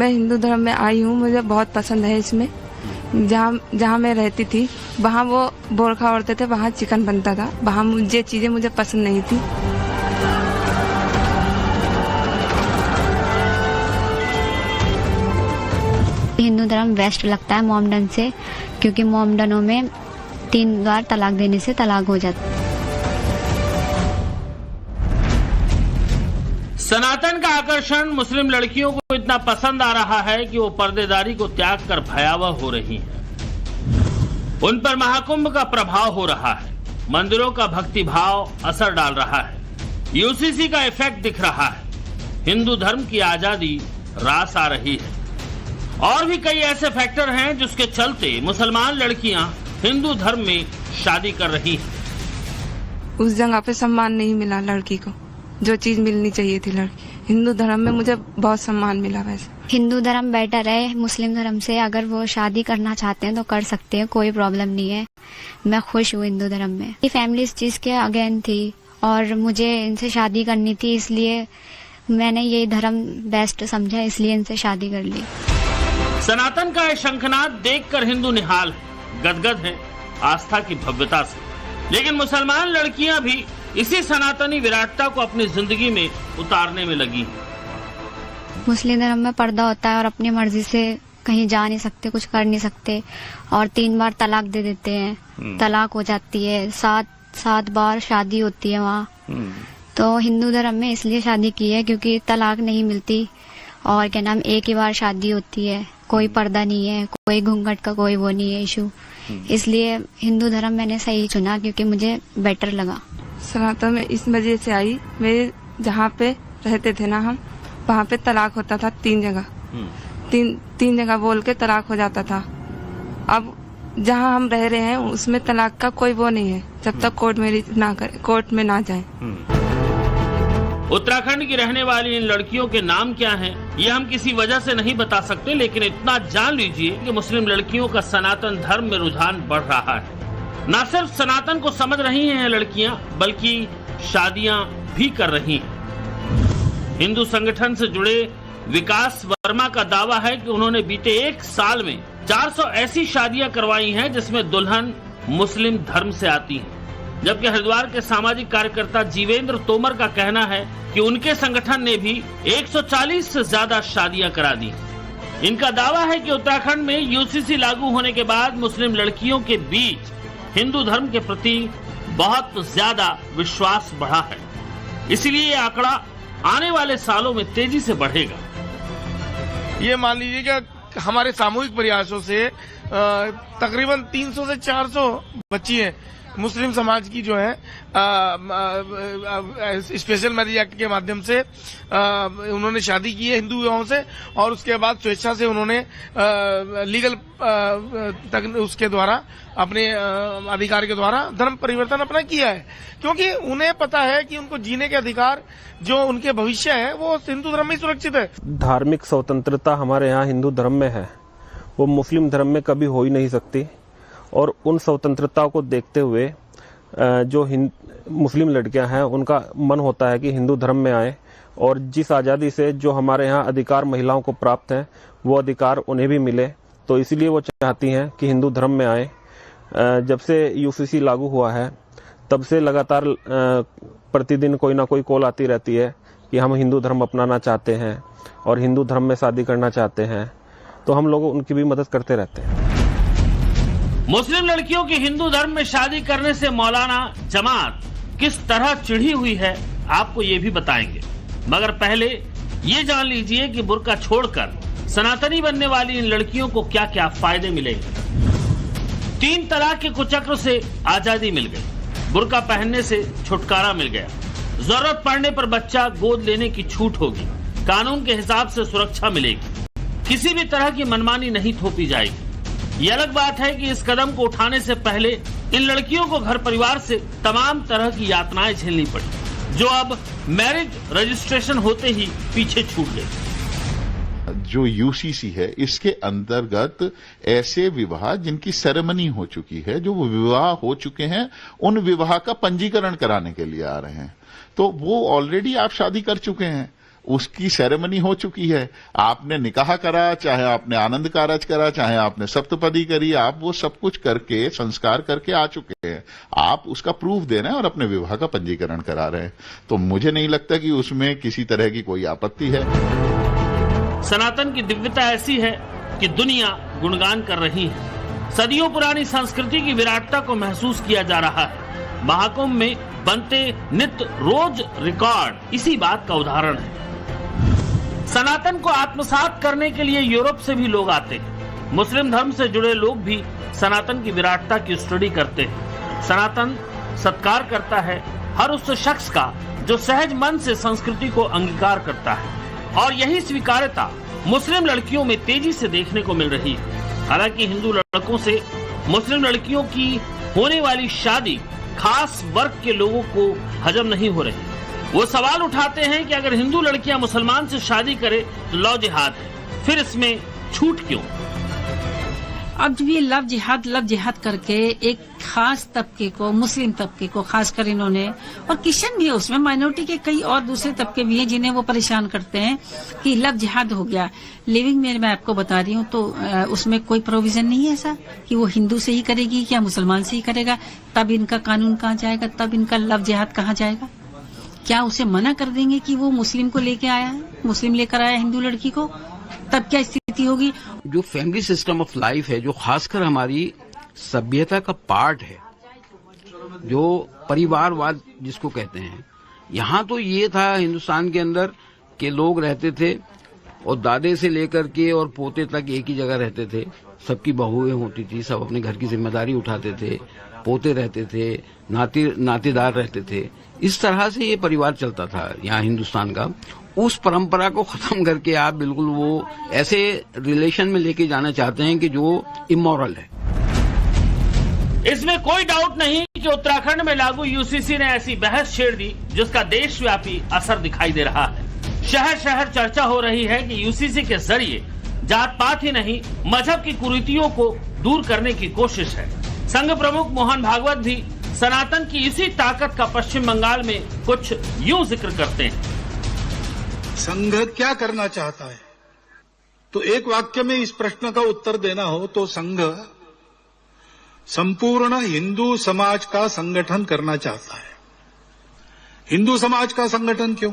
मैं हिंदू धर्म में आई हूँ, मुझे बहुत पसंद है इसमें। जहाँ मैं रहती थी वहाँ वो बोरखा ओढ़ते थे, वहाँ चिकन बनता था, वहाँ ये चीजें मुझे पसंद नहीं थी। हिंदू धर्म बेस्ट लगता है मोमडन से, क्योंकि मोमडनों में 3 बार तलाक देने से तलाक हो जाता है। सनातन का आकर्षण मुस्लिम लड़कियों को इतना पसंद आ रहा है कि वो पर्देदारी को त्याग कर भयावह हो रही हैं। उन पर महाकुंभ का प्रभाव हो रहा है, मंदिरों का भक्ति भाव असर डाल रहा है, यूसीसी का इफेक्ट दिख रहा है, हिंदू धर्म की आजादी रास आ रही है। और भी कई ऐसे फैक्टर हैं जिसके चलते मुसलमान लड़कियां हिंदू धर्म में शादी कर रही हैं। उस जगह पे सम्मान नहीं मिला लड़की को, जो चीज मिलनी चाहिए थी लड़की। हिंदू धर्म में मुझे बहुत सम्मान मिला। वैसे हिंदू धर्म बेटर है मुस्लिम धर्म से। अगर वो शादी करना चाहते हैं तो कर सकते हैं, कोई प्रॉब्लम नहीं है। मैं खुश हूँ हिंदू धर्म में। मेरी फैमिली इस चीज के अगेन थी और मुझे इनसे शादी करनी थी, इसलिए मैंने ये धर्म बेस्ट समझा, इसलिए इनसे शादी कर ली। सनातन का शंखनाद देखकर हिंदू निहाल है, गदगद है आस्था की भव्यता से। लेकिन मुसलमान लड़कियां भी इसी सनातनी विराटता को अपनी जिंदगी में उतारने में लगी हैं। मुस्लिम धर्म में पर्दा होता है और अपनी मर्जी से कहीं जा नहीं सकते, कुछ कर नहीं सकते, और 3 बार तलाक दे देते हैं, तलाक हो जाती है, 7 बार शादी होती है वहाँ। तो हिंदू धर्म में इसलिए शादी की है क्योंकि तलाक नहीं मिलती और क्या नाम, एक ही बार शादी होती है, कोई पर्दा नहीं है, कोई घूंघट का कोई वो नहीं है इशू। इसलिए हिंदू धर्म मैंने सही चुना क्योंकि मुझे बेटर लगा। सनातन में इस वजह से आई, मेरे जहाँ पे रहते थे ना हम, वहाँ पे तलाक होता था 3 जगह, तीन जगह बोल के तलाक हो जाता था। अब जहाँ हम रह रहे हैं उसमें तलाक का कोई वो नहीं है, जब तक कोर्ट में ना जाए। उत्तराखंड की रहने वाली इन लड़कियों के नाम क्या हैं, ये हम किसी वजह से नहीं बता सकते, लेकिन इतना जान लीजिए कि मुस्लिम लड़कियों का सनातन धर्म में रुझान बढ़ रहा है। न सिर्फ सनातन को समझ रही हैं लड़कियां, बल्कि शादियां भी कर रही हैं। हिंदू संगठन से जुड़े विकास वर्मा का दावा है कि उन्होंने बीते 1 साल में 400 ऐसी शादियां करवाई हैं जिसमें दुल्हन मुस्लिम धर्म से आती है। जबकि हरिद्वार के सामाजिक कार्यकर्ता जीवेंद्र तोमर का कहना है कि उनके संगठन ने भी 140 से ज्यादा शादियां करा दी। इनका दावा है कि उत्तराखंड में यूसीसी लागू होने के बाद मुस्लिम लड़कियों के बीच हिंदू धर्म के प्रति बहुत ज्यादा विश्वास बढ़ा है, इसलिए ये आंकड़ा आने वाले सालों में तेजी से बढ़ेगा। ये मान लीजिए कि हमारे सामूहिक प्रयासों से तकरीबन 300 से 400 बच्ची हैं मुस्लिम समाज की, जो है स्पेशल मैरिज एक्ट के माध्यम से उन्होंने शादी की है हिंदू विवाहों से, और उसके बाद स्वेच्छा से उन्होंने लीगल उसके द्वारा अपने अधिकार के द्वारा धर्म परिवर्तन अपना किया है, क्योंकि उन्हें पता है कि उनको जीने के अधिकार जो उनके भविष्य है वो हिंदू धर्म में ही सुरक्षित है। धार्मिक स्वतंत्रता हमारे यहाँ हिंदू धर्म में है, वो मुस्लिम धर्म में कभी हो ही नहीं सकती। और उन स्वतंत्रता को देखते हुए जो मुस्लिम लड़कियां हैं उनका मन होता है कि हिंदू धर्म में आए, और जिस आज़ादी से जो हमारे यहाँ अधिकार महिलाओं को प्राप्त हैं वो अधिकार उन्हें भी मिले, तो इसलिए वो चाहती हैं कि हिंदू धर्म में आए। जब से यूसीसी लागू हुआ है तब से लगातार प्रतिदिन कोई ना कोई कॉल आती रहती है कि हम हिंदू धर्म अपनाना चाहते हैं और हिंदू धर्म में शादी करना चाहते हैं, तो हम लोग उनकी भी मदद करते रहते हैं। मुस्लिम लड़कियों की हिंदू धर्म में शादी करने से मौलाना जमात किस तरह चिढ़ी हुई है आपको ये भी बताएंगे, मगर पहले ये जान लीजिए कि बुर्का छोड़कर सनातनी बनने वाली इन लड़कियों को क्या क्या फायदे मिलेंगे। 3 तलाक के कुचक्र से आजादी मिल गई, बुर्का पहनने से छुटकारा मिल गया, जरूरत पड़ने पर बच्चा गोद लेने की छूट होगी, कानून के हिसाब से सुरक्षा मिलेगी, किसी भी तरह की मनमानी नहीं थोपी जाएगी। ये अलग बात है कि इस कदम को उठाने से पहले इन लड़कियों को घर परिवार से तमाम तरह की यातनाएं झेलनी पड़ी, जो अब मैरिज रजिस्ट्रेशन होते ही पीछे छूट गई। जो यूसीसी है इसके अंतर्गत ऐसे विवाह जिनकी सेरेमनी हो चुकी है, जो विवाह हो चुके हैं, उन विवाह का पंजीकरण कराने के लिए आ रहे हैं। तो वो ऑलरेडी आप शादी कर चुके हैं, उसकी सेरेमनी हो चुकी है। आपने निकाह करा, चाहे आपने आनंद कारज करा, चाहे आपने सप्तपदी करी, आप वो सब कुछ करके संस्कार करके आ चुके हैं। आप उसका प्रूफ दे रहे हैं और अपने विवाह का पंजीकरण करा रहे हैं। तो मुझे नहीं लगता कि उसमें किसी तरह की कोई आपत्ति है। सनातन की दिव्यता ऐसी है कि दुनिया गुणगान कर रही है। सदियों पुरानी संस्कृति की विराटता को महसूस किया जा रहा है। महाकुंभ में बनते नित्य रोज रिकॉर्ड इसी बात का उदाहरण है। सनातन को आत्मसात करने के लिए यूरोप से भी लोग आते हैं। मुस्लिम धर्म से जुड़े लोग भी सनातन की विराटता की स्टडी करते हैं। सनातन सत्कार करता है हर उस शख्स का जो सहज मन से संस्कृति को अंगीकार करता है, और यही स्वीकार्यता मुस्लिम लड़कियों में तेजी से देखने को मिल रही है। हालांकि हिंदू लड़कों से मुस्लिम लड़कियों की होने वाली शादी खास वर्ग के लोगों को हजम नहीं हो रही। वो सवाल उठाते हैं कि अगर हिंदू लड़कियां मुसलमान से शादी करे तो लव जिहाद है, फिर इसमें छूट क्यों? अब जब ये लव जिहाद करके एक खास तबके को, मुस्लिम तबके को खासकर इन्होंने, और क्रिश्चियन भी है उसमें, माइनॉरिटी के कई और दूसरे तबके भी हैं जिन्हें वो परेशान करते हैं कि लव जिहाद हो गया। लिविंग में मैं आपको बता रही हूँ तो उसमें कोई प्रोविजन नहीं है ऐसा कि वो हिंदू से ही करेगी या मुसलमान से ही करेगा। तब इनका कानून कहाँ जाएगा, तब इनका लव जिहाद कहाँ जाएगा? क्या उसे मना कर देंगे कि वो मुस्लिम को लेके आया है, मुस्लिम लेकर आया हिंदू लड़की को? तब क्या स्थिति होगी? जो फैमिली सिस्टम ऑफ लाइफ है, जो खासकर हमारी सभ्यता का पार्ट है, जो परिवारवाद जिसको कहते हैं, यहाँ तो ये था हिंदुस्तान के अंदर कि लोग रहते थे और दादे से लेकर के और पोते तक एक ही जगह रहते थे। सबकी बहुएं होती थी, सब अपने घर की जिम्मेदारी उठाते थे, पोते रहते थे, नातेदार रहते थे। इस तरह से ये परिवार चलता था यहाँ हिंदुस्तान का। उस परंपरा को खत्म करके आप बिल्कुल वो ऐसे रिलेशन में लेके जाना चाहते हैं कि जो इमोरल है। इसमें कोई डाउट नहीं कि उत्तराखंड में लागू यूसीसी ने ऐसी बहस छेड़ दी जिसका देशव्यापी असर दिखाई दे रहा है। शहर शहर चर्चा हो रही है कि यूसीसी के जरिए जात पात ही नहीं, मजहब की कुरीतियों को दूर करने की कोशिश है। संघ प्रमुख मोहन भागवत भी सनातन की इसी ताकत का पश्चिम बंगाल में कुछ यूं जिक्र करते हैं। संघ क्या करना चाहता है? तो एक वाक्य में इस प्रश्न का उत्तर देना हो तो संघ संपूर्ण हिंदू समाज का संगठन करना चाहता है। हिंदू समाज का संगठन क्यों?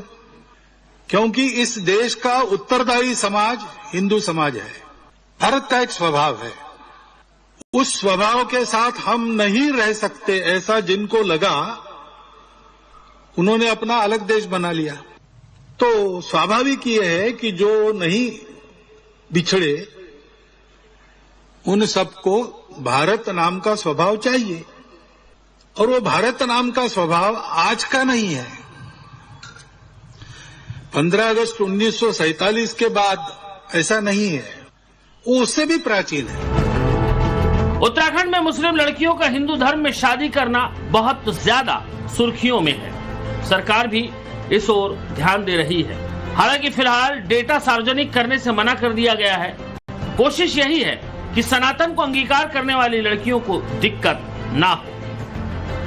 क्योंकि इस देश का उत्तरदायी समाज हिंदू समाज है। भारत का एक स्वभाव है, उस स्वभाव के साथ हम नहीं रह सकते, ऐसा जिनको लगा उन्होंने अपना अलग देश बना लिया। तो स्वाभाविक ये है कि जो नहीं बिछड़े उन सबको भारत नाम का स्वभाव चाहिए, और वो भारत नाम का स्वभाव आज का नहीं है। 15 अगस्त 1947 के बाद ऐसा नहीं है, वो उससे भी प्राचीन है। उत्तराखंड में मुस्लिम लड़कियों का हिंदू धर्म में शादी करना बहुत ज्यादा सुर्खियों में है। सरकार भी इस ओर ध्यान दे रही है। हालांकि फिलहाल डेटा सार्वजनिक करने से मना कर दिया गया है। कोशिश यही है कि सनातन को अंगीकार करने वाली लड़कियों को दिक्कत ना हो।